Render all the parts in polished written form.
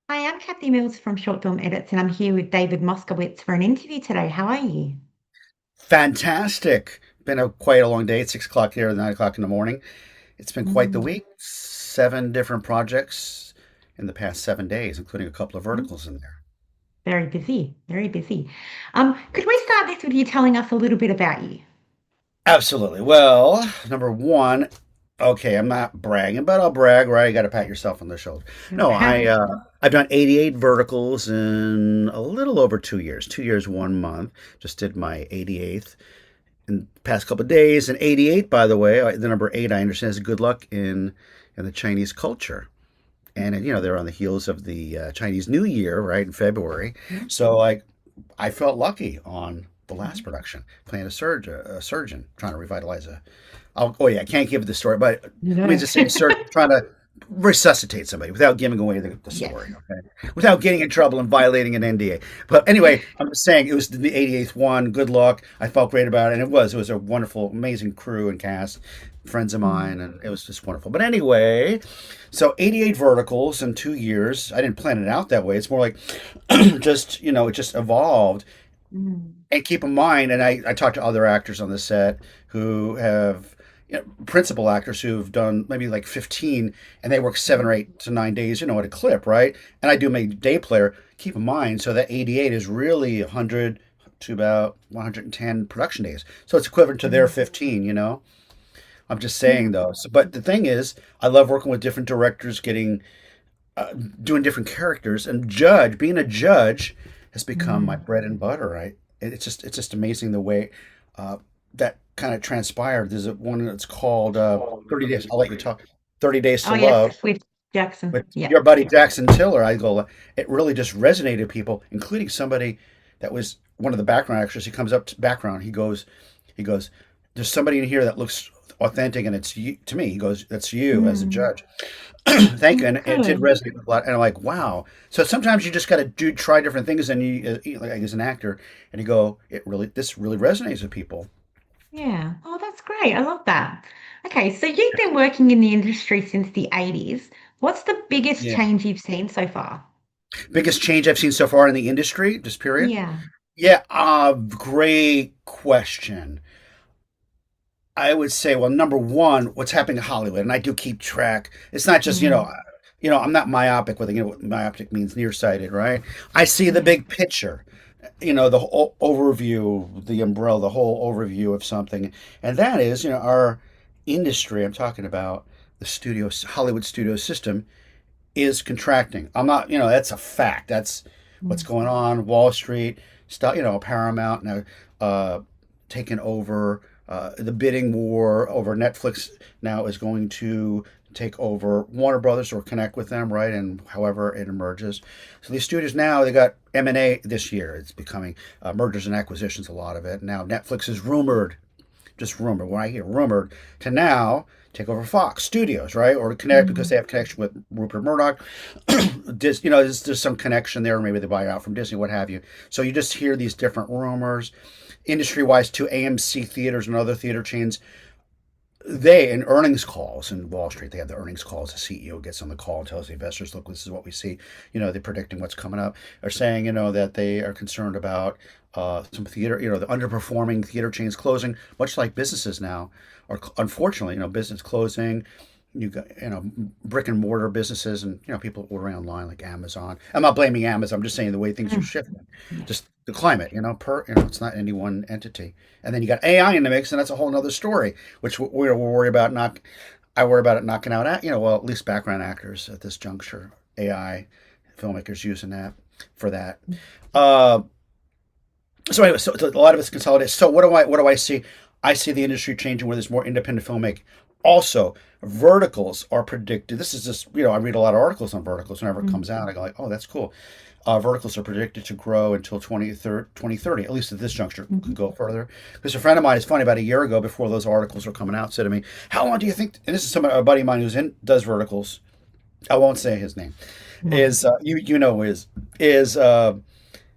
Hi, I'm Kathy Mills from Short Film Edits, and I'm here with David Moskowitz for an interview today. How are you? Fantastic. Been quite a long day. It's 6 o'clock here, 9 o'clock in the morning. It's been quite the Mm, week. 7 different projects in the past 7 days, including a couple of mm, verticals in there. very busy, very busy. Could we start this with you telling us a little bit about you? Absolutely. Well, number one, okay, I'm not bragging, but I'll brag, right? You got to pat yourself on the shoulder. No, I've done 88 verticals in a little over 2 years. 2 years, 1 month. Just did my 88th in the past couple of days. And 88, by the way, the number eight, I understand, is good luck in the Chinese culture. And they're on the heels of the Chinese New Year, right, in February. Mm, So I felt lucky on the last mm. production, playing a surgeon trying to revitalize a. Oh yeah, I can't give the story, but let me No. just say, surgeon trying to resuscitate somebody without giving away the Yes. story, okay? Without getting in trouble and violating an NDA. But anyway, I'm just saying it was the 88th one. Good luck. I felt great about it, and it was a wonderful, amazing crew and cast, friends of Mm, mine, and it was just wonderful. But anyway, so 88 verticals in 2 years. I didn't plan it out that way. It's more like just it just evolved. mm, And keep in mind, and I talked to other actors on the set who have, principal actors who've done maybe like 15 and they work 7 or 8 to 9 days, at a clip, right? And I do my day player. Keep in mind, so that 88 is really 100 to about 110 production days. So it's equivalent to their mm, 15. I'm just saying mm, though. But the thing is, I love working with different directors, doing different characters, and being a judge has become my mm. bread and butter. Right? It's just amazing the way that kind of transpired. There's one that's called 30 Days. I'll let you talk. 30 Days Oh, to yes, Love with Jackson. with Yeah. your buddy Jackson Tiller. I go, it really just resonated with people, including somebody that was one of the background actors. He comes up to background. He goes, there's somebody in here that looks authentic, and it's you to me. He goes, that's you as a Mm, judge. Thank you, and it did good. resonate with a lot. And I'm like, wow. So sometimes you just got to try different things, and like as an actor, and you go, this really resonates with people. Yeah. Oh, that's great. I love that. Okay, so you've been working in the industry since the 80s. What's the biggest Yeah. change you've seen so far? Biggest change I've seen so far in the industry, just period. Yeah. Yeah, great question. I would say, well, number one, what's happening in Hollywood, and I do keep track. It's not just Mm, I'm not myopic with it. You know what myopic means, nearsighted, right? I see the yeah. big picture. The whole overview, the umbrella, the whole overview of something, and that is, our industry. I'm talking about the Hollywood studio system is contracting. I'm not, that's a fact. That's what's Mm, going on. Wall Street, stuff, Paramount now taken over. The bidding war over Netflix now is going to take over Warner Brothers or connect with them, right? And however it emerges. So these studios now, they got M&A this year. It's becoming mergers and acquisitions, a lot of it. Now Netflix is rumored, just rumored, when I hear rumored, to now take over Fox Studios, right? Or to connect because mm, they have connection with Rupert Murdoch. There's some connection there. Maybe they buy out from Disney, what have you. So you just hear these different rumors. Industry wise, to AMC theaters and other theater chains, they in earnings calls in Wall Street, they have the earnings calls. The CEO gets on the call and tells the investors, "Look, this is what we see." They're predicting what's coming up. Are saying, that they are concerned about some theater, the underperforming theater chains closing, much like businesses now are unfortunately, business closing. You got brick and mortar businesses, and people ordering online like Amazon. I'm not blaming Amazon. I'm just saying the way things are mm. shifting, Yeah. just the climate. It's not any one entity. And then you got AI in the mix, and that's a whole other story, which we'll worry about. Not I worry about it knocking out well, at least background actors at this juncture. AI filmmakers using that for that. Uh, so anyway, so a lot of it's consolidated. So what do I see? I see the industry changing where there's more independent filmmaking. Also, verticals are predicted. This is just I read a lot of articles on verticals whenever it Mm, comes out. I go like, oh, that's cool. Verticals are predicted to grow until 2030, at least at this juncture. Could mhm. go further. Because a friend of mine, it's funny, about a year ago, before those articles were coming out, said to me, "How long do you think?" And this is a buddy of mine does verticals. I won't say his name. No. Is you know is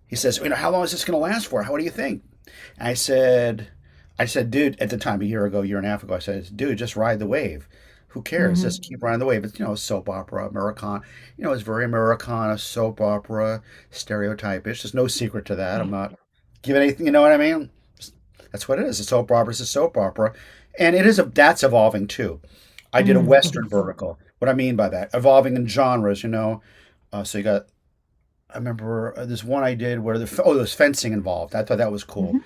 he says, how long is this going to last for? What do you think? And I said, dude, at the time, a year and a half ago, I said, dude, just ride the wave. Who cares? Just Hmm. keep riding the wave. It's, soap opera, it's very Americana, soap opera, stereotypish. There's no secret to that. I'm Yeah. not giving anything, you know what I mean? That's what it is. A soap opera is a soap opera. And that's evolving too. I did a It Western is. vertical. What I mean by that, evolving in genres. So you got, I remember this one I did where there's fencing involved. I thought that was cool. Hmm.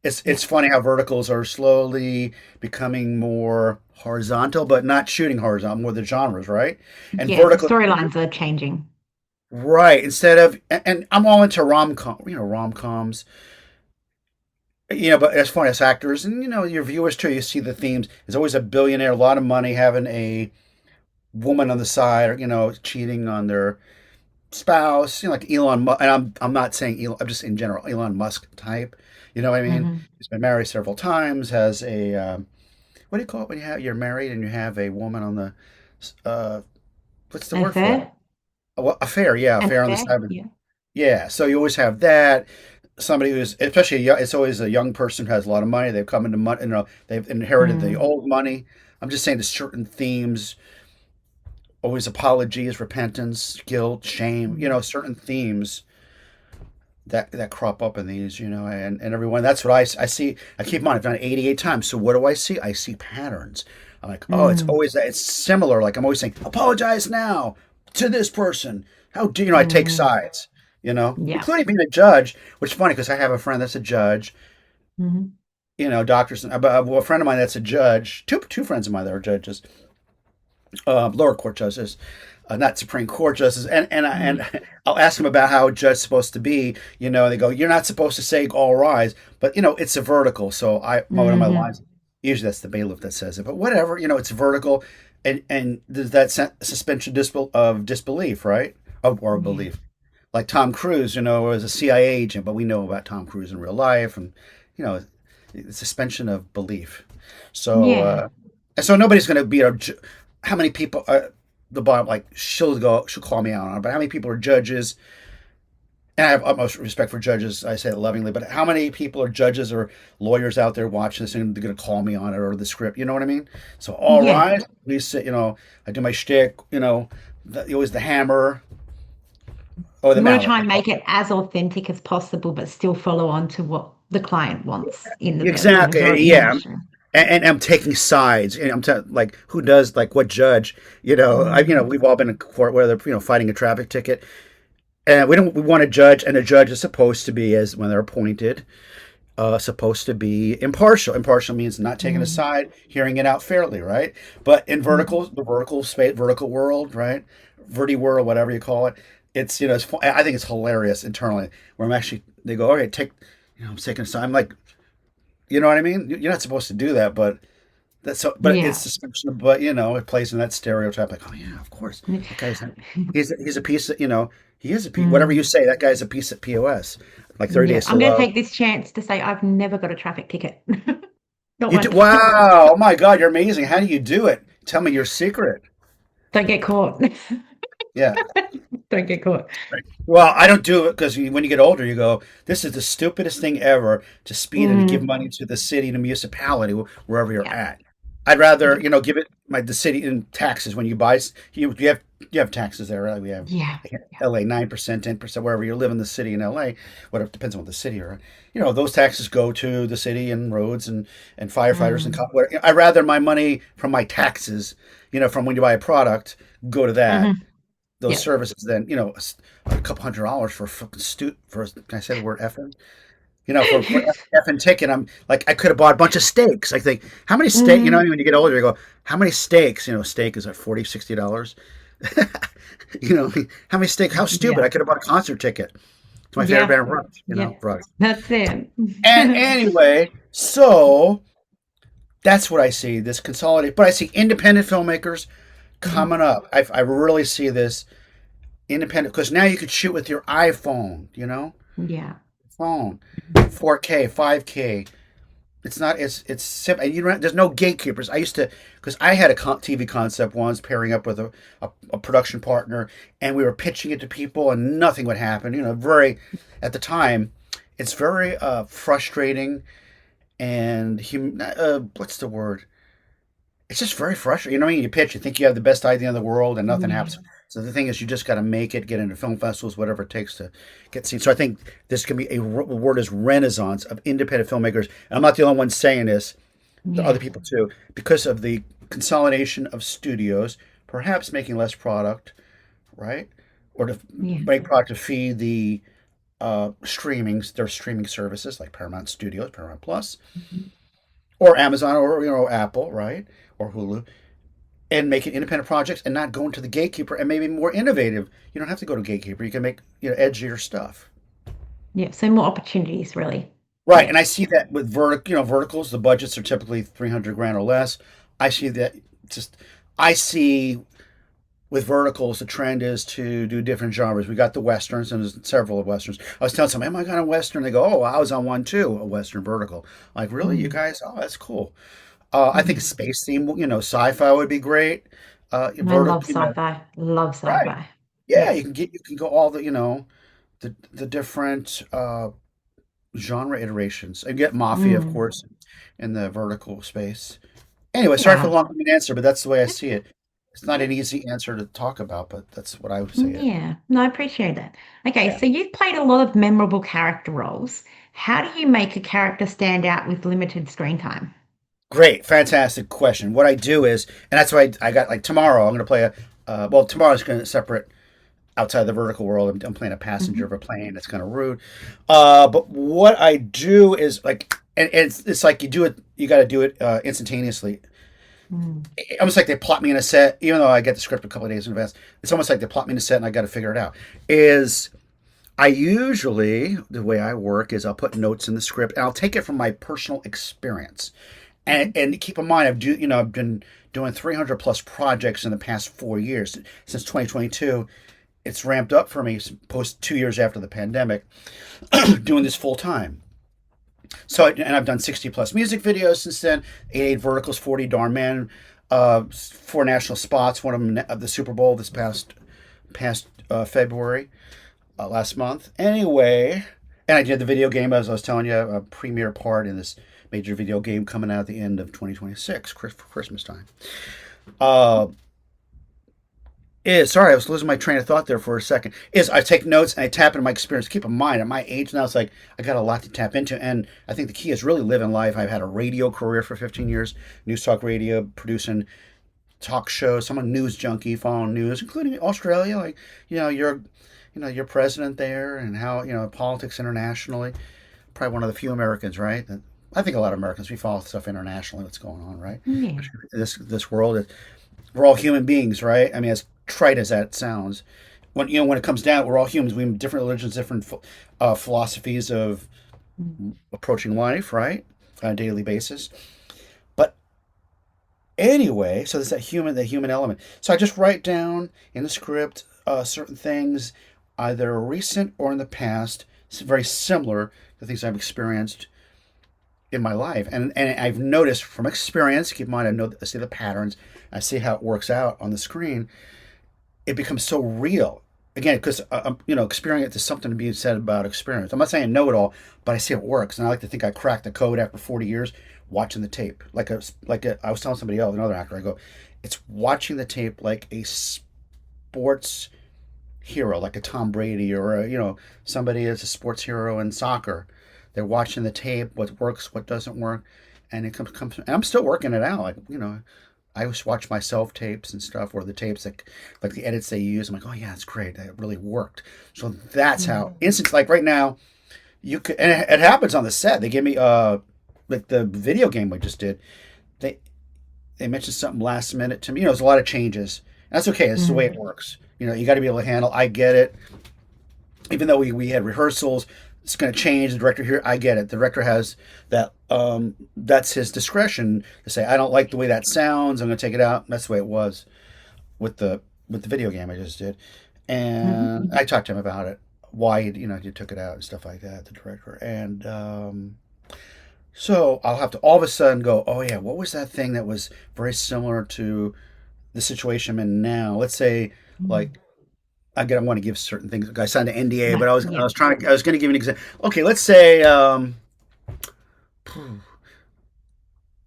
It's Yeah. funny how verticals are slowly becoming more horizontal, but not shooting horizontal, more the genres, right? And Yeah. The vertical, storylines are changing. right? Instead of, and I'm all into rom coms. But as far as actors and your viewers too, you see the themes. There's always a billionaire, a lot of money, having a woman on the side, or cheating on their spouse. Like Elon. And I'm not saying Elon. I'm just in general Elon Musk type. You know what I mean? Hmm. He's been married several times. Has a what do you call it when you're married and you have a woman on the uh, what's the And word for it? fair. Well, affair, yeah, And affair on the fair. side. Yeah. Yeah, so you always have that. Somebody who's, especially it's always a young person who has a lot of money. They've come into money, they've inherited the Mm. old money. I'm just saying there's certain themes, always apologies, repentance, guilt, shame, Mm. certain themes that crop up in these, and everyone. That's what I see. I keep in mind, I've done it 88 times. So what do I see? I see patterns. I'm like, oh, it's Mm. always that. It's similar. Like I'm always saying, apologize now to this person. How do I take Mm. sides? Yeah. Including being a judge, which is funny because I have a friend that's a judge. Hmm. Doctors. Well, a friend of mine that's a judge. Two friends of mine that are judges, lower court justices, not Supreme Court justices, and I'll ask them about how a judge's supposed to be. They go, "You're not supposed to say all rise," but it's a vertical. So one of my Hmm. lines, usually that's the bailiff that says it, but whatever. It's vertical, and there's that suspension of disbelief, right? Or Yeah. belief. Like Tom Cruise, was a CIA agent, but we know about Tom Cruise in real life, and you know, suspension of belief. So, Yeah. and so nobody's going to be how many people. The bottom, like she'll call me out on it, but how many people are judges? And I have utmost respect for judges. I say it lovingly, but how many people are judges or lawyers out there watching this and they're going to call me on it or the script? You know what I mean? So, all Yeah. right, please sit. I do my shtick. Always the hammer or the You want to mallet. try and make it as authentic as possible, but still follow on to what the client wants in the Exactly. majority Yeah. industry. And I'm taking sides. And like who does like what judge? Mm. We've all been in court whether fighting a traffic ticket, and we want a judge, and a judge is supposed to be as when they're appointed, supposed to be impartial. Impartial means not taking a Mm. side, hearing it out fairly, right? But in Mm. the vertical space, vertical world, right? Verti world, whatever you call it, it's I think it's hilarious internally where I'm actually they go, okay, I'm taking a side. I'm like, you know what I mean? You're not supposed to do that, but but it's Yeah. suspension. But it plays in that stereotype. Like, oh yeah, of course, that guy's he's a piece of he is a piece. Whatever you Mm. say, that guy's a piece of POS. Like 30 Yeah. Days to I'm going to Love. take this chance to say I've never got a traffic ticket. Not You do, once. wow! Oh my God, you're amazing. How do you do it? Tell me your secret. Don't get caught. Yeah. Don't get caught. Well, I don't do it because when you get older, you go, "This is the stupidest thing ever to speed and to give Mm. money to the city, the municipality, wherever you're Yeah. at." I'd rather, Yeah. give it the city in taxes when you buy. You have taxes there, right? We have Yeah. like Yeah. L.A. 9%, 10%, wherever you live in the city in L.A. Whatever depends on what the city you're in. Those taxes go to the city and roads and firefighters and Mm. I'd rather my money from my taxes, from when you buy a product, go to that Hmm. those Yeah. services than a couple $100 for a fucking for can I say the word effing? For effing ticket, I'm like I could have bought a bunch of steaks. I think how many steak? Hmm. When you get older, you go how many steaks? Steak is at $40, $60. How many steak? How stupid! Yeah. I could have bought a concert ticket to my favorite Yeah. band, Rush. Yeah. Rush. That's it. And anyway, so that's what I see. This consolidate, but I see independent filmmakers Mhm. coming up. I really see this independent because now you could shoot with your iPhone, Yeah. phone, 4K, 5K. It's not it's simple, and there's no gatekeepers. I used to because I had a TV concept once pairing up with a production partner, and we were pitching it to people, and nothing would happen. Very at the time, it's very frustrating and what's the word? it's just very frustrating. You know what I mean? You pitch, you think you have the best idea in the world, and nothing Yeah. happens. So the thing is, you just got to make it, get into film festivals, whatever it takes to get seen. So I think this can be word is renaissance of independent filmmakers. And I'm not the only one saying this. The other Yeah. people too, because of the consolidation of studios, perhaps making less product, right? Or to Yeah. make product to feed the streamings, their streaming services like Paramount Studios, Paramount Plus, Mhm. or Amazon, or Apple, right, or Hulu, and making independent projects and not going to the gatekeeper and maybe more innovative. You don't have to go to gatekeeper. You can make edgier stuff. Yeah. So more opportunities, really. Right, Yeah. and I see that with verticals. The budgets are typically 300 grand or less. I see that just I see with verticals, the trend is to do different genres. We got the westerns, and there's several of westerns. I was telling somebody, "Am I on a western?" They go, "Oh, I was on one too, a western vertical." I'm like, really, you Mm. guys? Oh, that's cool. I think a Mm. space theme, sci-fi would be great. I love Vertical, sci-fi. Love right? sci-fi. Yeah, Yeah. you can go all the different genre iterations, and get mafia, of Mm. course, in the vertical space. Anyway, sorry for the Yeah. long-winded answer, but that's the way I see it. It's not an easy answer to talk about, but that's what I would say it. Yeah. No, I appreciate that. Okay, Yeah. so you've played a lot of memorable character roles. How do you make a character stand out with limited screen time? Great, fantastic question. What I do is, and that's why I got like tomorrow. I'm going to play a. Well, tomorrow's going to separate outside the vertical world. I'm playing a passenger of Hmm. a plane. It's kind of rude. But what I do is like, and it's like you do it. You got to do it instantaneously. Mm. Almost like they plot me in a set, even though I get the script a couple of days in advance. It's almost like they plot me in a set, and I got to figure it out. Is I usually the way I work is I'll put notes in the script, and I'll take it from my personal experience. Mhm. And keep in mind, I've been doing 300 plus projects in the past 4 years since 2022. It's ramped up for me post 2 years after the pandemic, doing this full time. And I've done 60 plus music videos since then. Eight verticals, 40 darn man, four national spots. One of them of the Super Bowl this past February, last month. Anyway, and I did the video game as I was telling you, a premiere part in this major video game coming out at the end of 2026 for Christmas time. Uh, sorry, I was losing my train of thought there for a second. Is I take notes and I tap into my experience. Keep in mind, at my age now, it's like I got a lot to tap into, and I think the key is really living life. I've had a radio career for 15 years, news talk radio, producing talk shows. I'm a news junkie, following news, including Australia. Like your president there, and how politics internationally. Probably one of the few Americans, right? I think a lot of Americans we follow stuff internationally. What's going on, right? Yeah. This world, we're all human beings, right? I mean, as trite as that sounds, when it comes down, we're all humans. We have different religions, different philosophies of Mm. approaching life, right, on a daily basis. But anyway, so there's that human element. So I just write down in the script certain things, either recent or in the past. It's very similar to things I've experienced in my life, and I've noticed from experience. Keep in mind, I see the patterns. I see how it works out on the screen. It becomes so real again because experience is something to be said about experience. I'm not saying know it all, but I see it works, and I like to think I cracked the code after 40 years watching the tape. I was telling somebody else, another actor, I go, it's watching the tape like a sports hero, like a Tom Brady or somebody is a sports hero in soccer. They're watching the tape, what works, what doesn't work, and it comes. And I'm still working it out. Like I always watch myself tapes and stuff, or the tapes like the edits they use. I'm like, oh yeah, that's great. That really worked. So that's how Mm. instant. Like right now, you could, and it happens on the set. They give me like the video game we just did. They they mentioned something last minute to me. There's a lot of changes. That's okay. This is the way it Mm. works. You got to be able to handle. I get it. Even though we had rehearsals, it's going to change. The director here, I get it. The director has that. That's his discretion to say, I don't like the way that sounds. I'm going to take it out. That's the way it was with the video game I just did, and Mhm. I talked to him about it. Why you took it out and stuff like that. The director and. So I'll have to all of a sudden go, oh yeah, what was that thing that was very similar to the situation I'm in now? Let's say, Mm. like, again, I want to give certain things. I signed an NDA, No. but I Yeah. was I was going to give an example. Okay, let's say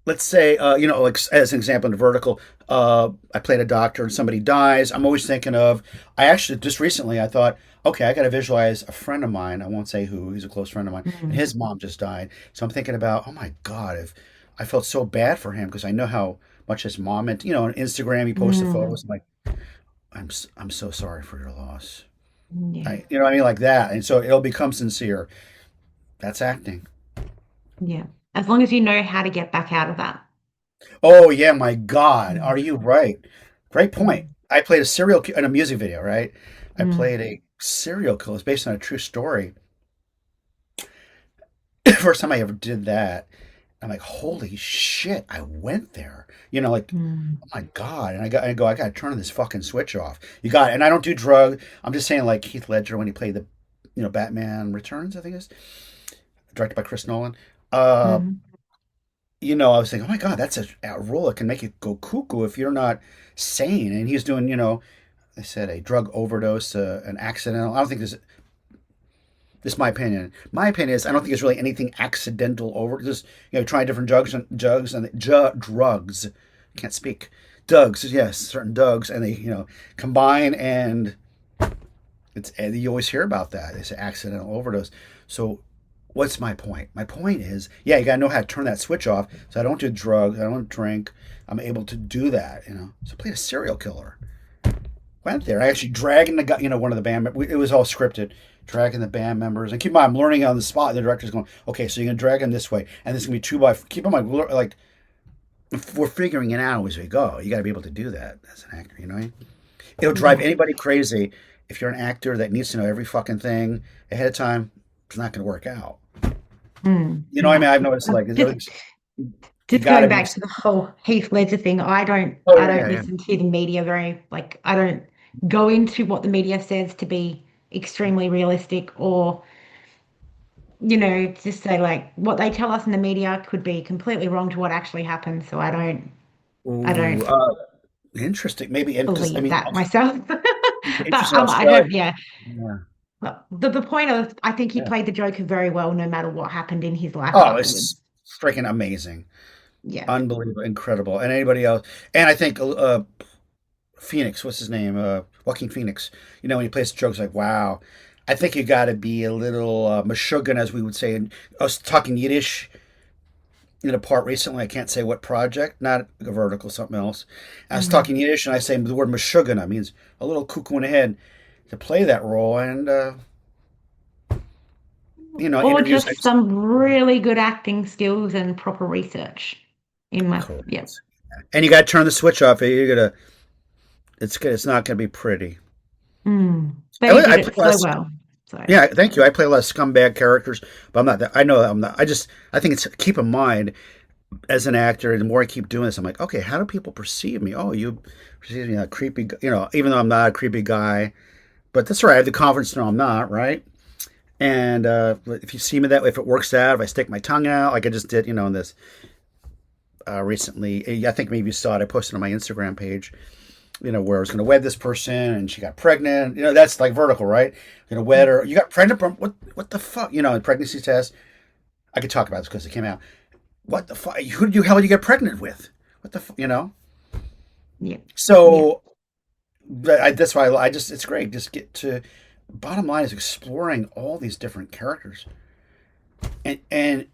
let's say, like as an example in vertical, I played a doctor and somebody dies. I'm always thinking of. I actually just recently I thought, okay, I got to visualize a friend of mine. I won't say who. He's a close friend of mine, and Mm, his mom just died. So I'm thinking about, oh my god, if I felt so bad for him because I know how much his mom meant. On Instagram he posted mm, photos. I'm like, I'm so sorry for your loss. yeah, You know what I mean, like that, and so it'll become sincere. That's acting. yeah. As long as you know how to get back out of that. Oh yeah, my God, Mm, are you right? Great point. mm, I played a in a music video, right? I mm, played a serial killer. It's based on a true story. First time I ever did that, I'm like, holy shit, I went there. Like, mm, oh my God. And I gotta turn this fucking switch off. You got it. And I don't do drug. I'm just saying, like Heath Ledger when he played the, Batman Returns, I think it is, directed by Chris Nolan. Uh, mm, I was thinking, oh my God, that's a role that can make you go cuckoo if you're not sane. And he's doing, they said a drug overdose, an accidental. I don't think this is my opinion. My opinion is I don't think there's really anything accidental over just trying different drugs. Can't speak. Drugs, yes, certain drugs, and they combine, and you always hear about that. They say accidental overdose. So what's my point? My point is, yeah, you gotta know how to turn that switch off. So I don't do drugs, I don't drink. I'm able to do that. So I played a serial killer. Went there. I actually dragging the guy, one of the band. It was all scripted. Dragging the band members, and keep in mind, I'm learning on the spot. The director's going, okay, so you're gonna drag him this way, and this is gonna be two by. Keep in mind, like we're figuring it out as we go. You got to be able to do that as an actor. You know what I mean? It'll drive yeah. anybody crazy if you're an actor that needs to know every fucking thing ahead of time. It's not gonna work out. You know what I mean? Yeah. I've noticed like Just you just got to going be. back to the whole Heath Ledger thing, I don't Oh I yeah, don't yeah, yeah. listen to the media very like I don't go into what the media says to be extremely realistic or just say like what they tell us in the media could be completely wrong to what actually happened. So I Ooh, don't interesting. Maybe because I believe mean, that myself. But interesting I Australia. don't, yeah. Yeah. But the point of I think he Yeah. played the Joker very well no matter what happened in his life Oh, afterwards. it's freaking amazing. Yeah. Unbelievable, incredible. And anybody else? And I think Phoenix, what's his name? Joaquin Phoenix. When he plays the jokes, like, wow. I think you got to be a little meshuggah, as we would say. And I was talking Yiddish in a part recently. I can't say what project, not a vertical, something else. I was Mm. talking Yiddish, and I say the word meshuggah means a little cuckoo in the head to play that role. And Or interviews. just some really good acting skills and proper research in my, Cool. yeah. And you got to turn the switch off. You got to. It's good. It's not going to be pretty. But he I did play it so less. well. So, Yeah, thank you. I play a lot of scumbag characters, but I'm not that. I know I'm not. I think it's keep in mind as an actor. The more I keep doing this, I'm like, okay, how do people perceive me? Oh, you perceive me like creepy. Even though I'm not a creepy guy, but that's right. I have the confidence to know I'm not right. And if you see me that way, if it works out, if I stick my tongue out, like I just did, in this recently. I think maybe you saw it. I posted on my Instagram page. Where I was going to wed this person and she got pregnant. That's like vertical, right? Going to wed her. You got pregnant from what the fuck? Pregnancy test. I could talk about this because it came out. What the fuck? Who did you hell did you get pregnant with? What the fuck? yeah, yeah. So that's why I just it's great. Just get to bottom line is exploring all these different characters and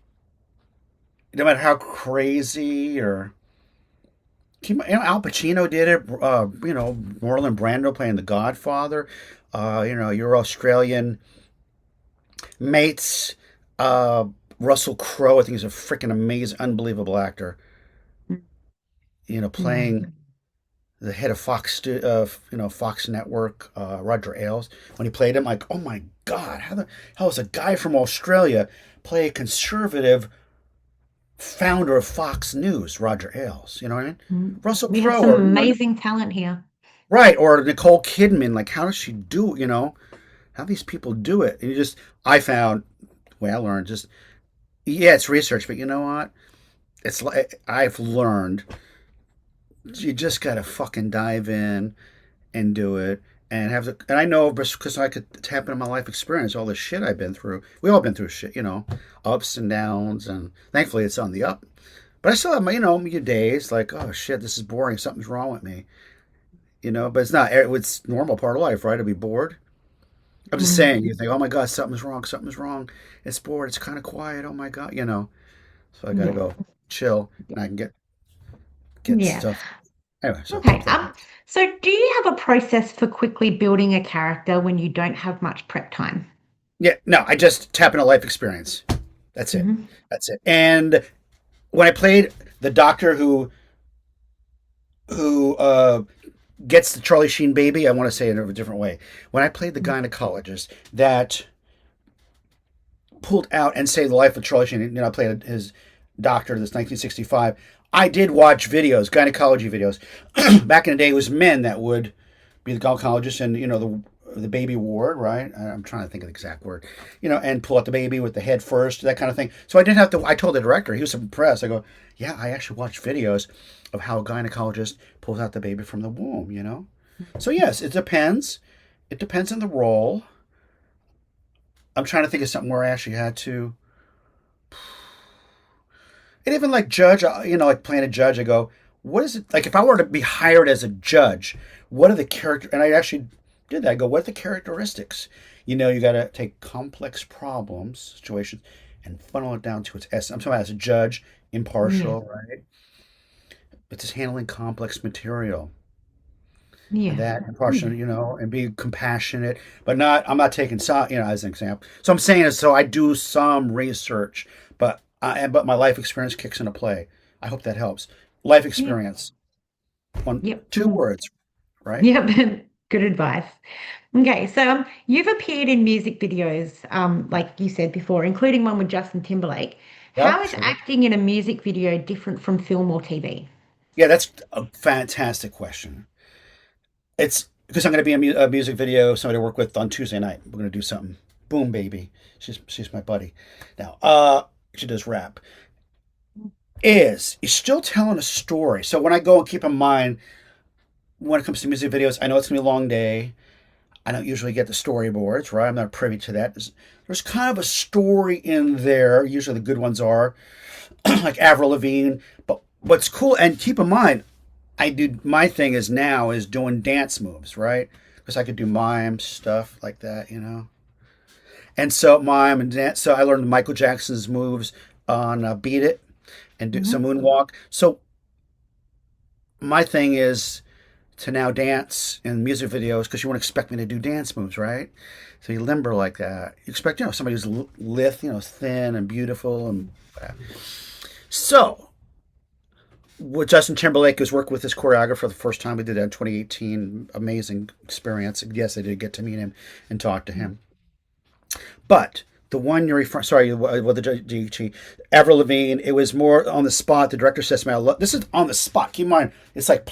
no matter how crazy or Al Pacino did it. Marlon Brando playing The Godfather. Your Australian mates. Uh, Russell Crowe, I think he's a freaking amazing, unbelievable actor. Yeah. Playing the head of Fox Network, Roger Ailes. When he played him, like, oh my God, how the hell is a guy from Australia play a conservative founder of Fox News, Roger Ailes? You know what I mean? Russell We have Crowe, some or amazing talent here. right, or Nicole Kidman. Like, how does she do? How these people do it? And I found, well, I learned just, yeah, it's research, but you know what? It's like I've learned you just gotta fucking dive in and do it. And I know because I could tap into my life experience, all the shit I've been through. We all been through shit, ups and downs, and thankfully it's on the up. But I still have my, your days like, oh shit, this is boring. Something's wrong with me. But it's not. It's normal part of life, right? To be bored. I'm just Mm, saying. You think, oh my god, something's wrong. Something's wrong. It's bored. It's kind of quiet. Oh my god, So I got to yeah. go chill, and I can get Yeah. stuff. Anyway, so Okay. that. So do you have a process for quickly building a character when you don't have much prep time? Yeah, no, I just tap into life experience. That's it. Hmm. That's it. And when I played the doctor who gets the Charlie Sheen baby, I want to say it in a different way. When I played the gynecologist that pulled out and saved the life of Charlie Sheen, I played his doctor, this 1965. I did watch videos, gynecology videos. Back in the day, it was men that would be the gynecologist and the baby ward, right? I'm trying to think of the exact word, and pull out the baby with the head first, that kind of thing. So I didn't have to. I told the director, he was impressed. I go, yeah, I actually watched videos of how a gynecologist pulls out the baby from the womb. So yes, it depends. It depends on the role. I'm trying to think of something where I actually had to. And even like judge, like playing a judge, I go, what is it like if I were to be hired as a judge? What are the character? And I actually did that. I go, what are the characteristics? You got to take complex problems, situations, and funnel it down to its essence. I'm talking about as a judge, Yeah. impartial, right? It's just handling complex material. And Yeah. that Yeah. impartial, and be compassionate, but not. I'm not taking some, as an example. So I'm saying is, so I do some research, but my life experience kicks into play. I hope that helps. Life Yeah. experience on Yep. 2 words, right? Yep. Good advice. Okay, so you've appeared in music videos, like you said before, including one with Justin Timberlake. How Yep, is sure. acting in a music video different from film or TV? Yeah, that's a fantastic question. It's because I'm going to be in a music video. Somebody to work with on Tuesday night. We're going to do something. Boom, baby. She's my buddy. Now, she does rap. Is still telling a story. So when I go and keep in mind when it comes to music videos, I know it's gonna be a long day. I don't usually get the storyboards, right? I'm not privy to that. There's kind of a story in there. Usually the good ones are like Avril Lavigne. But what's cool, and keep in mind, I do my thing is now is doing dance moves, right? Because I could do mime stuff like that. And so mime and dance. So I learned Michael Jackson's moves on Beat It and do some Hmm. moonwalk. So my thing is to now dance in music videos because you won't expect me to do dance moves, right? So you limber like that. You expect, somebody who's lithe, thin and beautiful and so. With Justin Timberlake was working with his choreographer the first time we did that in 2018. Amazing experience. Yes, I did get to meet him and talk to him. But the one you're referring, sorry, with the GT, Avril Lavigne, it was more on the spot. The director says to me, "This is on the spot. Keep in mind, it's like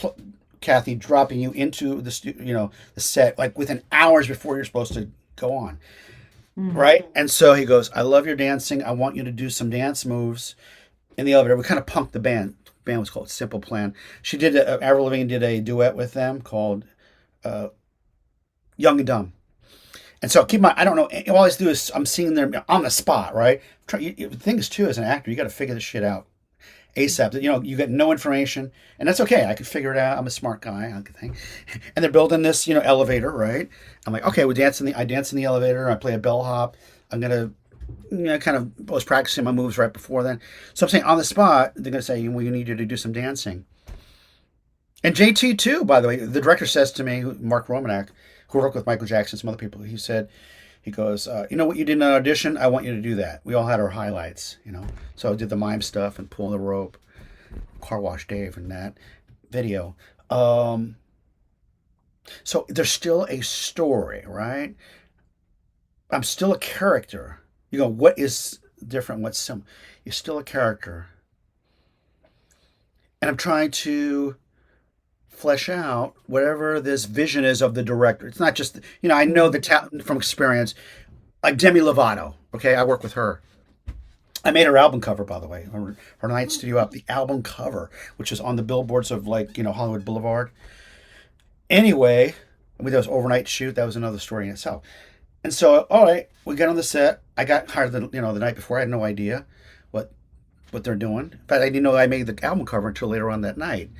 Kathy dropping you into the set like within hours before you're supposed to go on, Mm. right?" And so he goes, "I love your dancing. I want you to do some dance moves in the elevator." We kind of punked the band. The band was called Simple Plan. Avril Lavigne did a duet with them called uh, Young and Dumb. And so keep in mind, I don't know. All I do is I'm seeing them on the spot, right? The thing is, too, as an actor, you got to figure this shit out ASAP. You get no information, and that's okay. I can figure it out. I'm a smart guy, I think. And they're building this, elevator, right? I'm like, okay, I dance in the elevator. I play a bellhop. I'm gonna, kind of I was practicing my moves right before then. So I'm saying on the spot, they're gonna say, well, you need you to do some dancing. And JT too, by the way, the director says to me, Mark Romanek, who worked with Michael Jackson, some other people, he goes, you know what you did in an audition? I want you to do that. We all had our highlights. So I did the mime stuff and pulling the rope, car wash Dave, and that video. So there's still a story, right? I'm still a character. What is different? What's similar? You're still a character, and I'm trying to flesh out whatever this vision is of the director. It's not just I know Mm. the talent from experience, like Demi Lovato. Okay, I work with her. I made her album cover, by the way. Her Night Studio up the album cover, which is on the billboards of like Hollywood Boulevard. Anyway, I mean, that was overnight shoot. That was another story in itself. And so, all right, we got on the set. I got hired the night before. I had no idea what what they're doing. In fact, I didn't know I made the album cover until later on that night.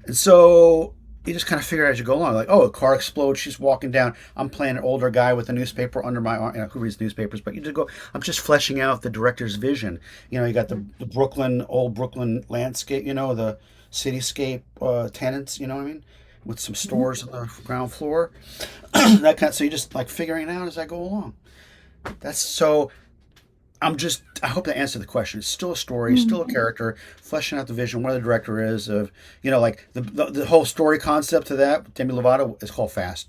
And so you just kind of figure out as you go along, like, oh, a car explodes. She's walking down. I'm playing an older guy with a newspaper under my arm. Who reads newspapers? But you just go, I'm just fleshing out the director's vision. You got the Brooklyn, old Brooklyn landscape, the cityscape tenants, you know what I mean? With some Mhm. stores on the ground floor. That kind of, so you just like figuring it out as I go along. That's so I hope that answered the question. It's still a story, still a Mm. character, fleshing out the vision, what the director is of, like the whole story concept of that. Demi Lovato is called Fast.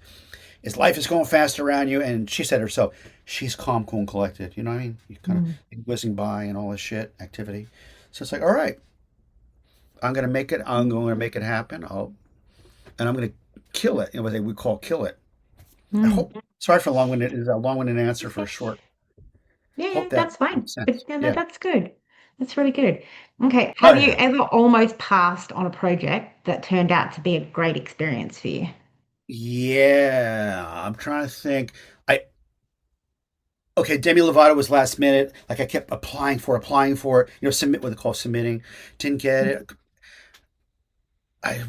His life is going fast around you, and she said herself, she's calm, cool, and collected. You know what I mean? You kind Mm. of whizzing by and all this shit activity. So it's like, all right, I'm gonna make it. I'm going to make it happen. And I'm gonna kill it. What they would call kill it. I Mm. hope. Sorry for long-winded. Is a long-winded answer for a short. Yeah, yeah, Hope that that's fine. makes But sense. yeah, no, Yeah. that's good. That's really good. Okay. Oh Have you yeah. ever almost passed on a project that turned out to be a great experience for you? Yeah, I'm trying to think. I Okay, Demi Lovato was last minute. Like I kept applying for it. Submit what they call submitting. Didn't get it. I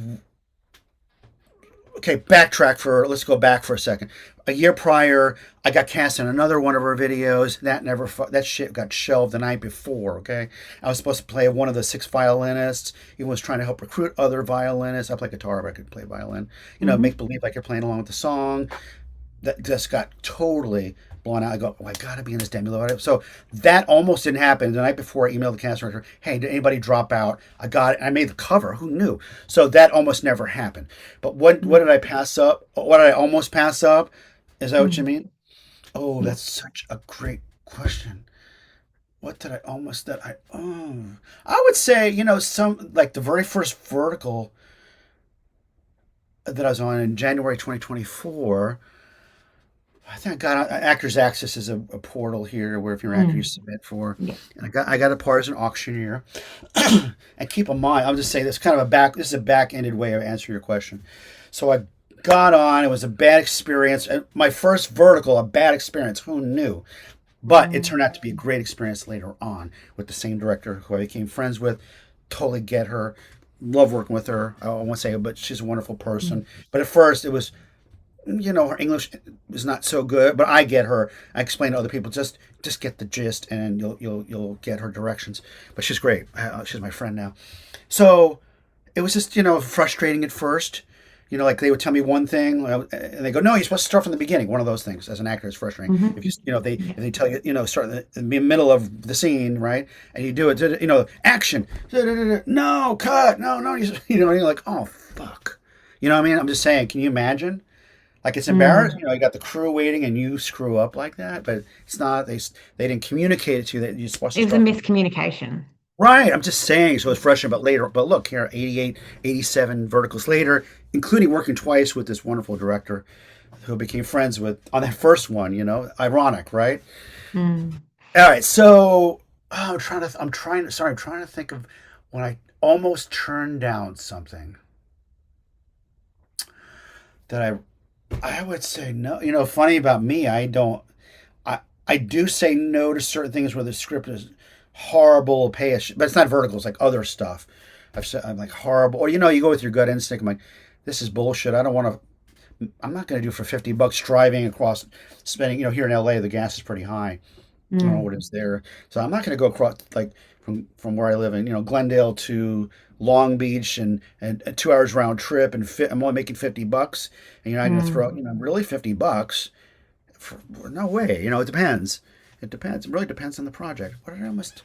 Okay, backtrack for. Let's go back for a second. A year prior, I got cast in another one of her videos. That shit got shelved the night before. Okay, I was supposed to play one of the six violinists. He was trying to help recruit other violinists. I play guitar, but I could play violin. Mm-hmm. Make believe like you're playing along with the song. That just got totally blown out. I go, oh, I gotta be in this Demi Lovato. So that almost didn't happen. The night before, I emailed the cast director, hey, did anybody drop out? I got it. I made the cover. Who knew? So that almost never happened. But what did I pass up? What did I almost pass up? Is that what you Mm-hmm. mean? Oh, Yeah. that's such a great question. What did I almost that I I would say, some like the very first vertical that I was on in January 2024. I think I got Actors Access is a portal here where if you're an actor you Mm. submit for, Yeah. and I got a part as an auctioneer. And keep in mind, I'll just say this kind of this is a back ended way of answering your question. So I got on. It was a bad experience. My first vertical, a bad experience. Who knew? But it Mm. turned out to be a great experience later on with the same director who I became friends with. Totally get her. Love working with her. I won't say it, but she's a wonderful Mm. person. But at first, it was her English is not so good, but I get her. I explain to other people, just get the gist, and you'll get her directions. But she's great. She's my friend now. So it was just frustrating at first. Like they would tell me one thing, and they go, "No, you're supposed to start from the beginning." One of those things as an actor is frustrating. Mm-hmm. If Yeah. if they tell you, start in the middle of the scene, right, and you do it, action, no, cut, no, no, you're like, oh fuck, what I mean? I'm just saying, can you imagine? Like it's embarrassing, Mm. you got the crew waiting and you screw up like that, but it's not. They didn't communicate it to you that you're supposed to It was a start from. miscommunication. Right, I'm just saying. So it's frustrating, but later. But look here, 88, 87 verticals later, including working twice with this wonderful director who became friends with on that first one. Ironic, right? Mm. All right, so I'm trying to think of when I almost turned down something that I would say no. Funny about me, I don't. I do say no to certain things where the script is horrible, but it's not vertical. It's like other stuff. I'm like horrible, or you go with your gut instinct. I'm like, this is bullshit. I don't want to. I'm not going to do for $50 driving across, spending. Here in LA, the gas is pretty high. I don't know what Mm. it's there, so I'm not going to go across like from where I live in Glendale to Long Beach and a 2 hours round trip, and I'm only making $50, and you're not going to throw Mm. really $50. For, no way. It depends. It depends. It really depends on the project. What did I almost?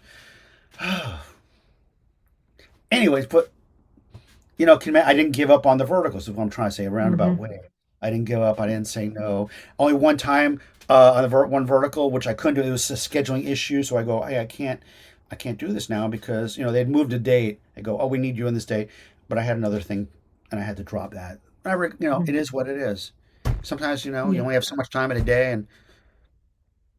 Anyways, but I didn't give up on the verticals. Is what I'm trying to say. A roundabout Mm-hmm. way. I didn't give up. I didn't say no. Only one time on the one vertical, which I couldn't do. It was a scheduling issue. So I go, hey, I can't do this now because they'd moved a date. I go, oh, we need you on this date, but I had another thing, and I had to drop that. It Mm. is what it is. Sometimes you Yeah. only have so much time in a day, and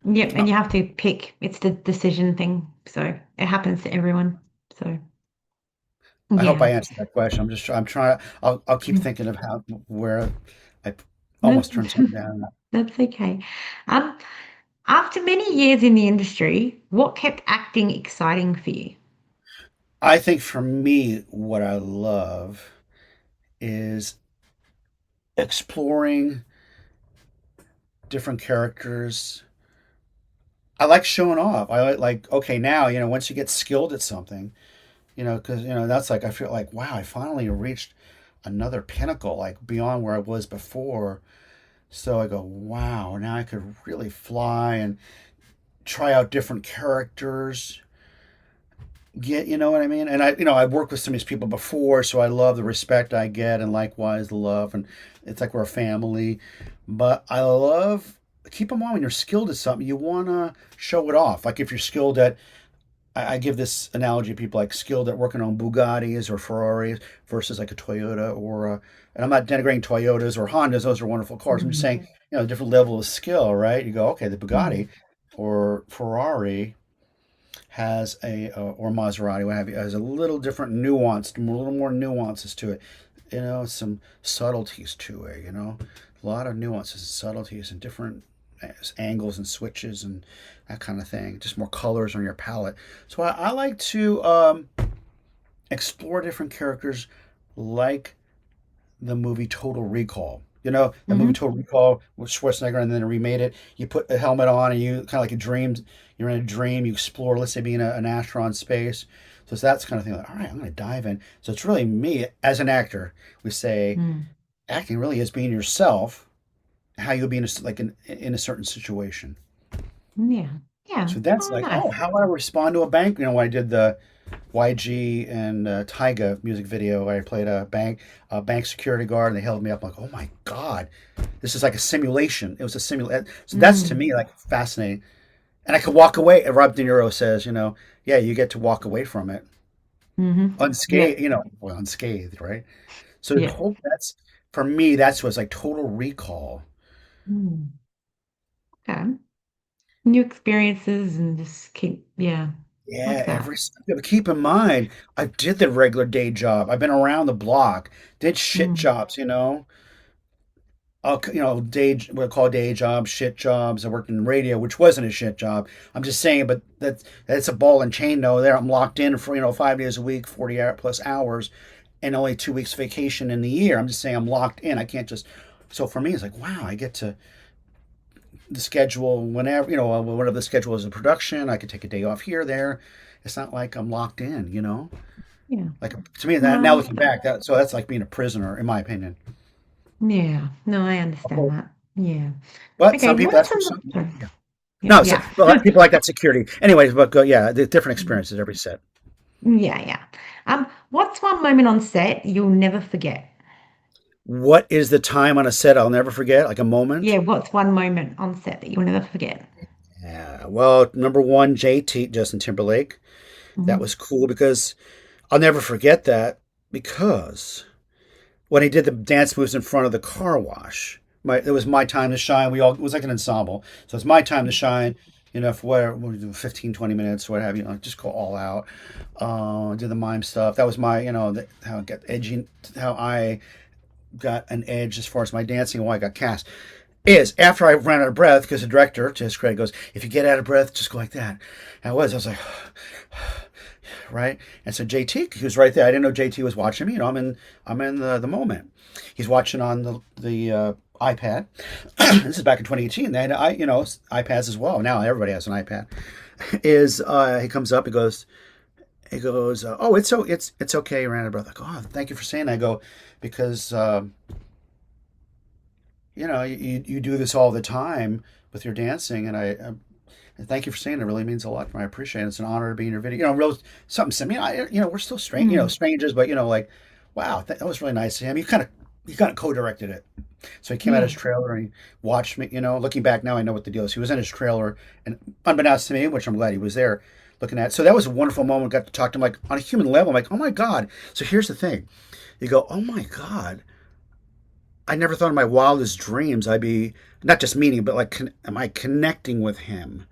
Yep. And you have to pick. It's the decision thing. So it happens to everyone. So I hope I yeah. answered that question. I'm trying. I'll keep Mm. thinking of where I No, almost turned something down. that's okay. Um, After many years in the industry, what kept acting exciting for you? I think for me, what I love is exploring different characters. I like showing off. I like, okay, now, once you get skilled at something, because, that's like, I feel like, wow, I finally reached another pinnacle, like beyond where I was before. So I go, wow, now I could really fly and try out different characters. You know what I mean? And I've worked with some of these people before, so I love the respect I get, and likewise the love, and it's like we're a family. But I love keep in mind when you're skilled at something, you want to show it off. Like if you're skilled at, I give this analogy to people like skilled at working on Bugattis or Ferraris versus like a Toyota and I'm not denigrating Toyotas or Hondas; those are wonderful cars. I'm just Mm, saying, different level of skill, right? You go, okay, the Bugatti mm, or Ferrari has or Maserati, what have you, has a little different nuance, a little more nuances to it. Some subtleties to it. A lot of nuances and subtleties and different angles and switches and that kind of thing. Just more colors on your palette. So I like to explore different characters, like the movie Total Recall. The movie mhm, Total Recall with Schwarzenegger, and then remade it. You put a helmet on, and you kind of like a dream. You're in a dream. You explore, let's say, being an astronaut in space. So it's that kind of thing. Like, all right, I'm going to dive in. So it's really me as an actor. We say mm. acting really is being yourself. How you'll be in a certain situation. Yeah. Yeah. So that's Oh, like, nice. oh, how would I respond to a bank? When I did the YG and Tyga music video, I played a bank security guard, and they held me up. I'm like, oh my god, this is like a simulation. It was a simulation. So that's to Mm, me like fascinating, and I could walk away. And Rob De Niro says, yeah, you get to walk away from it mhm. Yeah. unscathed. Well, unscathed, right? So Yeah. hope that's for me. That's what's like Total Recall. Mm, okay. New experiences and just keep, yeah, Yeah, like that. but keep in mind, I did the regular day job. I've been around the block, did shit Mm, jobs. What I call day jobs, shit jobs. I worked in radio, which wasn't a shit job. I'm just saying, but that's a ball and chain though. There, I'm locked in for 5 days a week, 40 plus hours, and only 2 weeks vacation in the year. I'm just saying, I'm locked in. I can't just. So for me, it's like, wow, I get to the schedule whenever whatever the schedule is in production. I could take a day off here, there. It's not like I'm locked in. yeah. Like to me, No, that I now looking understand. back, that's like being a prisoner, in my opinion. Yeah. No, I understand that. Yeah. But Okay. some people, What's that's for some, some. sorry. Yeah. Yeah. No, so, Yeah. well, people like that security. Anyways, but yeah, the different experiences every set. Yeah. Yeah. What's one moment on set you'll never forget? What is the time on a set I'll never forget? Like a moment? Yeah. What's one moment on set that you'll never forget? Yeah. Well, number one, JT, Justin Timberlake. That Hmm. was cool because I'll never forget that because when he did the dance moves in front of the car wash. It was my time to shine. It was like an ensemble. So it's my time to shine, for what we do, 15, 20 minutes, what have you, just go all out. Do the mime stuff. That was my, how I got edgy, how I got an edge as far as my dancing and why I got cast. Is after I ran out of breath, because the director, to his credit, goes, if you get out of breath, just go like that. And I was like, right? And so JT, he was right there. I didn't know JT was watching me. I'm in the moment. He's watching on the iPad. This is back in 2018. They had iPads as well. Now everybody has an iPad. Is he comes up? He goes. Oh, it's okay, Randall. Brother. Like, oh, thank you for saying that. I go because you do this all the time with your dancing, and and thank you for saying it. It really means a lot. I appreciate it. It's an honor to be in your video. Real something similar. We're still Mm, strangers, but like, wow, that was really nice of him. You kind of co-directed it. So he came out of yeah. his trailer and he watched me. Looking back now, I know what the deal is. He was in his trailer, and unbeknownst to me, which I'm glad he was there looking at. So that was a wonderful moment. Got to talk to him like on a human level. I'm like, oh my god. So here's the thing. You go, oh my god. I never thought in my wildest dreams I'd be not just meeting, but like, am I connecting with him?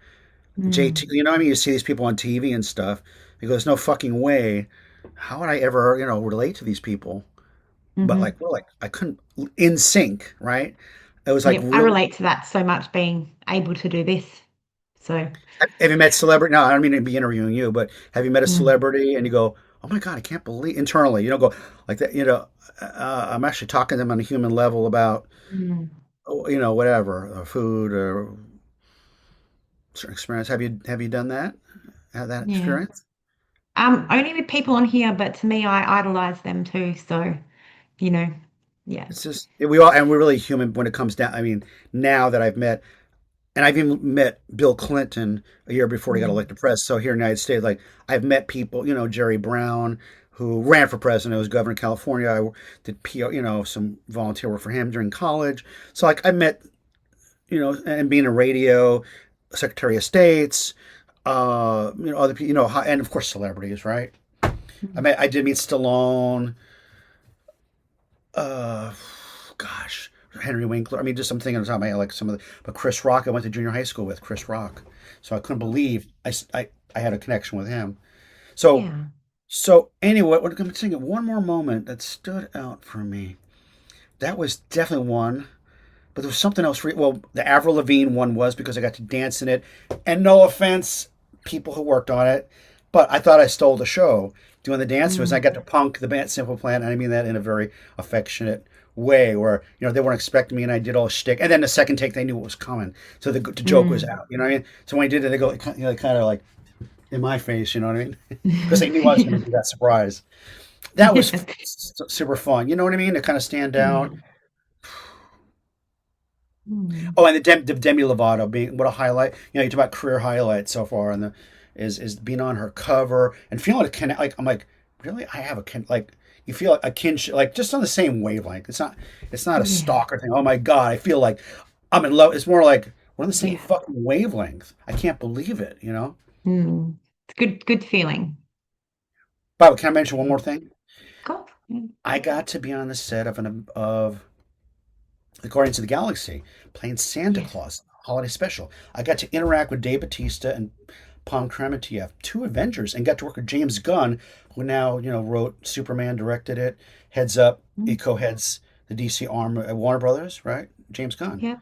JT, Mm, you know what I mean? You see these people on TV and stuff. He goes, no fucking way. How would I ever, relate to these people? But hmm. like, well, like I couldn't in sync, right? It was like Yep. I really. relate to that so much being able to do this. So, Have you met celebrity? No, I don't mean to be interviewing you, but have you met a mm, celebrity and you go, oh my God, I can't believe internally, go like that, I'm actually talking to them on a human level about, Mm. whatever, food or certain experience. Have you done that? Had that Yeah. experience? Only with people on here, but to me, I idolize them too. So, you know, yeah. It's just we all and we're really human when it comes down. I mean, now that I've met and I've even met Bill Clinton a year before he got Mm. elected president. So here in the United States, like I've met people, Jerry Brown, who ran for president, who was governor of California. I did PO, some volunteer work for him during college. So like I met, and being in radio, Secretary of States, other people, and of course celebrities, right? Mm. I did meet Stallone. Uh, Gosh, Henry Winkler. I mean, just I'm thinking on top of my head, like some of the, but Chris Rock. I went to junior high school with Chris Rock, so I couldn't believe I had a connection with him. So Yeah. so anyway, what I'm thinking, one more moment that stood out for me. That was definitely one, but there was something else. Well, the Avril Lavigne one was because I got to dance in it, and no offense, people who worked on it, but I thought I stole the show doing the dance moves. I Mm. got to punk the band Simple Plan, and I mean that in a very affectionate way, where they weren't expecting me, and I did all shtick, and then the second take they knew what was coming, so the joke was Mm. out. You know what I mean? So when I did it, they go, kind of like in my face. You know what I mean? Because they knew I was going to do that surprise. That was Yeah. super fun. You know what I mean? To kind of stand Yeah. out. Mm. Oh, and the Demi Lovato being what a highlight. You talk about career highlights so far, and the is being on her cover and feeling a connect. Like I'm like, really, I have like you feel like a kinship, like just on the same wavelength. It's not a Yeah. stalker thing. Oh my God, I feel like I'm in love. It's more like we're on the same Yeah. fucking wavelength. I can't believe it. Mm. It's good feeling. By the way, can I mention one more thing? Cool. Mm. I got to be on the set of the Guardians of the Galaxy, playing Santa Yes. Claus holiday special. I got to interact with Dave Bautista and Palm Krementiev, two Avengers, and got to work with James Gunn, who now wrote Superman, directed it, heads up, he Mm. co-heads the DC arm at Warner Brothers, right? James Gunn. Yeah.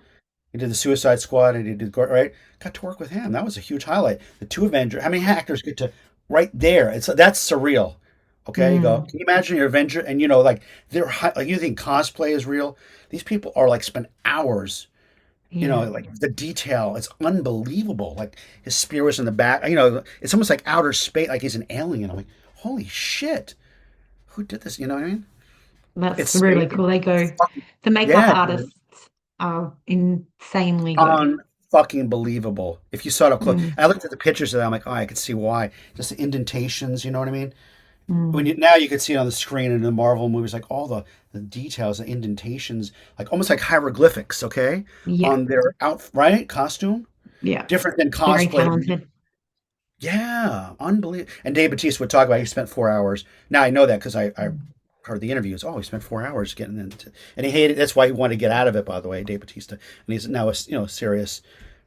He did the Suicide Squad, and he did right. Got to work with him. That was a huge highlight. The two Avengers. How many actors get to right there? That's surreal. Okay, you go. Mm. Can you imagine your Avenger? And like they're like you think cosplay is real? These people are like spend hours. Yeah. Like the detail. It's unbelievable. Like his spear was in the back. It's almost like outer space. Like he's an alien. I'm like, holy shit, who did this? You know what I mean? That's It's really cool. They go, fucking the makeup yeah, dude. artists are insanely good. Unfucking believable. If you saw it up close, Mm. I looked at the pictures of that. I'm like, oh, I could see why. Just the indentations. You know what I mean? Mm. Now you can see it on the screen in the Marvel movies, like all the details, the indentations, like almost like hieroglyphics. Okay, Yeah. on their right costume, Yeah. different than Very cosplay. talented. Yeah, unbelievable. And Dave Bautista would talk about he spent 4 hours. Now I know that because I Mm. heard the interviews. Oh, he spent 4 hours getting into, and he hated. That's why he wanted to get out of it. By the way, Dave Bautista, and he's now a serious.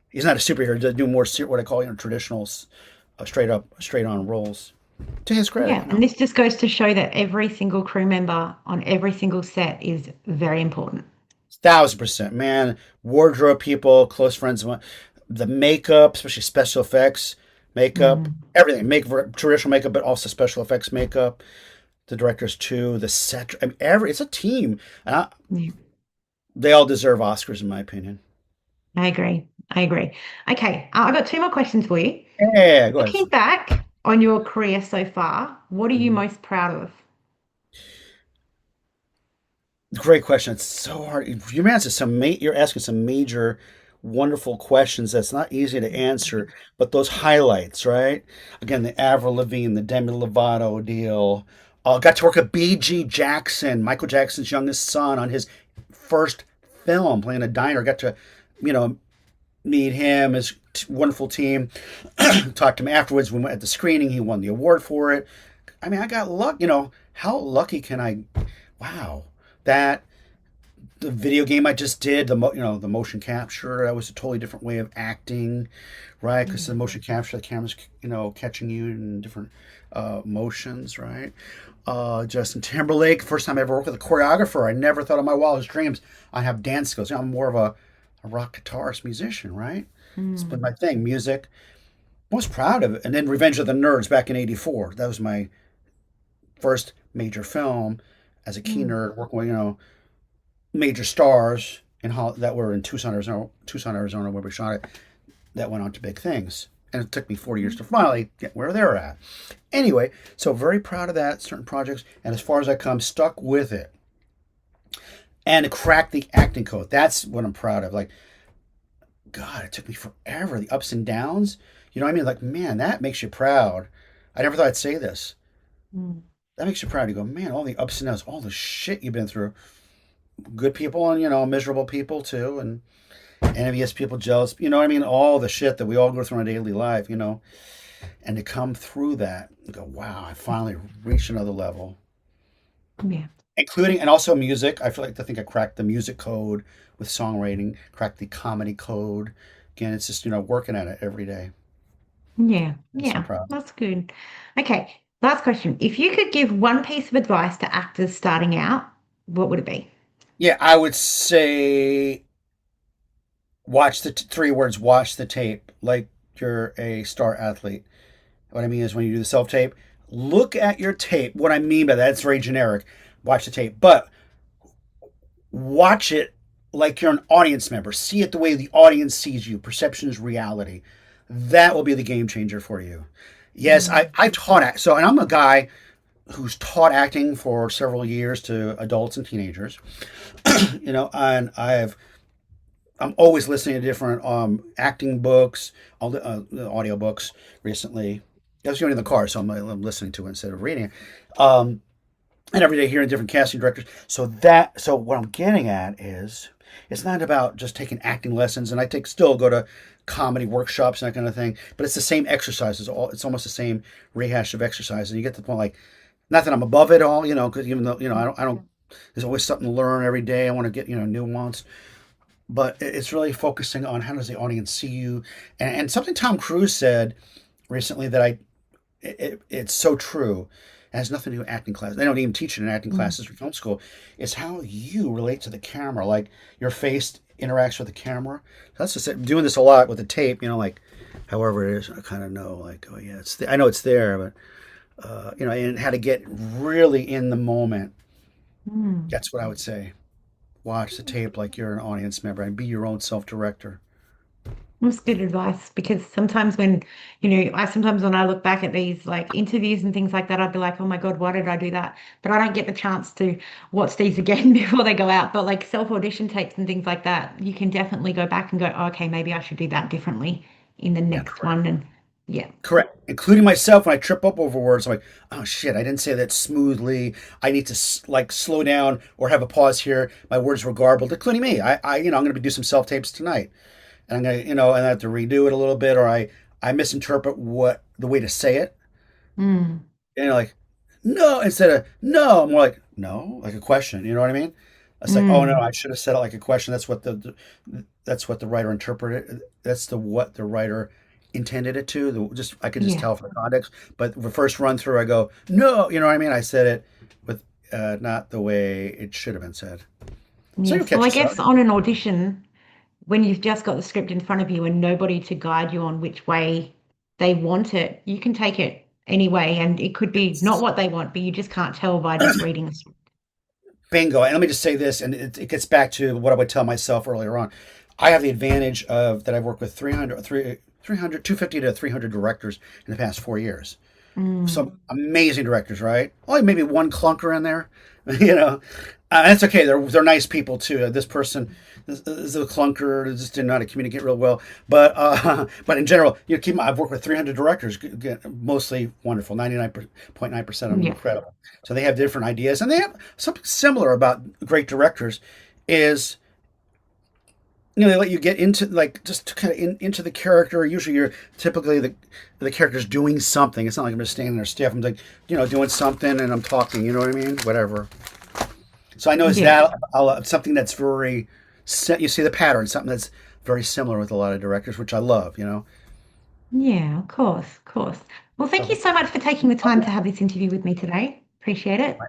He's not a superhero. He does do more what I call traditional, straight on roles. To his credit, Yeah. And this just goes to show that every single crew member on every single set is very important. 1,000%, man. Wardrobe people, close friends, the makeup, especially special effects, makeup, Mm. everything. Make traditional makeup, but also special effects makeup. The directors too. The set. I mean, it's a team. Yeah. They all deserve Oscars, in my opinion. I agree. I agree. Okay. I've got two more questions for you. Yeah, go ahead. Looking back on your career so far, what are you Mhm. most proud of? Great question. It's so hard. You're asking some major, wonderful questions that's not easy to answer. But those highlights, right? Again, the Avril Lavigne, the Demi Lovato deal. Got to work with B.G. Jackson, Michael Jackson's youngest son, on his first film, playing a diner. Got to, you know, meet him, his wonderful team. Talked to him afterwards. We went at the screening. He won the award for it. I mean, I got luck. How lucky can I? Wow, that the video game I just did, the motion capture, that was a totally different way of acting, right? Because the Mm. motion capture, the camera's catching you in different motions, right? Justin Timberlake, first time I ever worked with a choreographer. I never thought in my wildest dreams I have dance skills. I'm more of a rock guitarist musician, right? It's been Mm. my thing, music. Most proud of it. And then Revenge of the Nerds back in '84. That was my first major film as a key Mm. nerd, working with major stars that were in Tucson, Arizona, where we shot it. That went on to big things, and it took me 40 years to finally get where they're at. Anyway, so very proud of that certain projects, and as far as I come, stuck with it and cracked the acting code. That's what I'm proud of. Like, God, it took me forever. The ups and downs. You know what I mean? Like, man, that makes you proud. I never thought I'd say this. Mm. That makes you proud. You go, man, all the ups and downs, all the shit you've been through. Good people and, miserable people too. And envious people, jealous, you know what I mean? All the shit that we all go through in our daily life. And to come through that and go, wow, I finally reached another level. Yeah. Including and also music. I think I cracked the music code with songwriting, cracked the comedy code. Again, it's just, working at it every day. Yeah. And so Yeah. proud. That's good. Okay. Last question. If you could give one piece of advice to actors starting out, what would it be? Yeah, I would say watch the 3 words, watch the tape like you're a star athlete. What I mean is when you do the self tape, look at your tape. What I mean by that, it's very generic. Watch the tape, but watch it like you're an audience member. See it the way the audience sees you. Perception is reality. That will be the game changer for you. Yes, Mm. I've taught act. So, and I'm a guy who's taught acting for several years to adults and teenagers. And I'm always listening to different acting books, all the audio books recently. I was going in the car, so I'm listening to it instead of reading it. And every day hearing different casting directors. So what I'm getting at is it's not about just taking acting lessons, and still go to comedy workshops and that kind of thing. But it's the same exercises. It's almost the same rehash of exercises. And you get to the point like, not that I'm above it all, because even though I don't. There's always something to learn every day. I want to get nuance, but it's really focusing on how does the audience see you, and something Tom Cruise said recently that it's so true. It has nothing to do with acting class. They don't even teach it in acting Mm. classes or film school. It's how you relate to the camera, like your face interacts with the camera. That's just it. Doing this a lot with the tape. Like however it is, I kind of know, like, oh yeah, I know it's there, but and how to get really in the moment. Mm. That's what I would say. Watch the tape like you're an audience member and be your own self-director. That's good advice because sometimes sometimes when I look back at these like interviews and things like that, I'd be like, oh my God, why did I do that? But I don't get the chance to watch these again before they go out. But like self audition tapes and things like that, you can definitely go back and go, oh, okay, maybe I should do that differently in the Yeah, next correct. one. And yeah, Correct. Including myself when I trip up over words. I'm like, oh shit, I didn't say that smoothly. I need to like slow down or have a pause here. My words were garbled, including me. I'm going to do some self tapes tonight, and I'm going to, and I have to redo it a little bit, or I misinterpret what the way to say it, mm, and you're like, no, instead of no, I'm more like no, like a question. You know what I mean? It's like, oh no, mm, I should have said it like a question. That's what the writer interpreted. That's what the writer intended it to. Just I could just yeah, tell from the context. But the first run through, I go, no, you know what I mean? I said it with not the way it should have been said. So you'll yes. Well, catch I yourself. guess on an audition, when you've just got the script in front of you and nobody to guide you on which way they want it, you can take it anyway. And it could be not what they want, but you just can't tell by just reading the script. Bingo. And let me just say this, and it gets back to what I would tell myself earlier on. I have the advantage of that I've worked with 250 to 300 directors in the past 4 years. Mm, Some amazing directors, right? Only maybe one clunker in there, you know. That's okay. They're nice people too. This person is a clunker. Just didn't know how to communicate real well. But but in general, I've worked with 300 directors, mostly wonderful. 99.9% of them yeah. incredible. So they have different ideas, and they have something similar about great directors. Is they let you get into like just kind of into the character. Usually, you're typically the character's doing something. It's not like I'm just standing there stiff. I'm like doing something and I'm talking. You know what I mean? Whatever. So I noticed Yeah. that something that's very you see the pattern. Something that's very similar with a lot of directors, which I love. Yeah, of course, of course. Well, thank you So so much for taking the time to have this interview with me today. Appreciate it.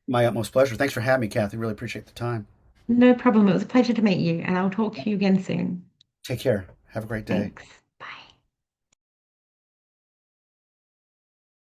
my utmost pleasure. Thanks for having me, Kathy. Really appreciate the time. No problem. It was a pleasure to meet you, and I'll talk to you again soon. Take care. Have a great day. Thanks.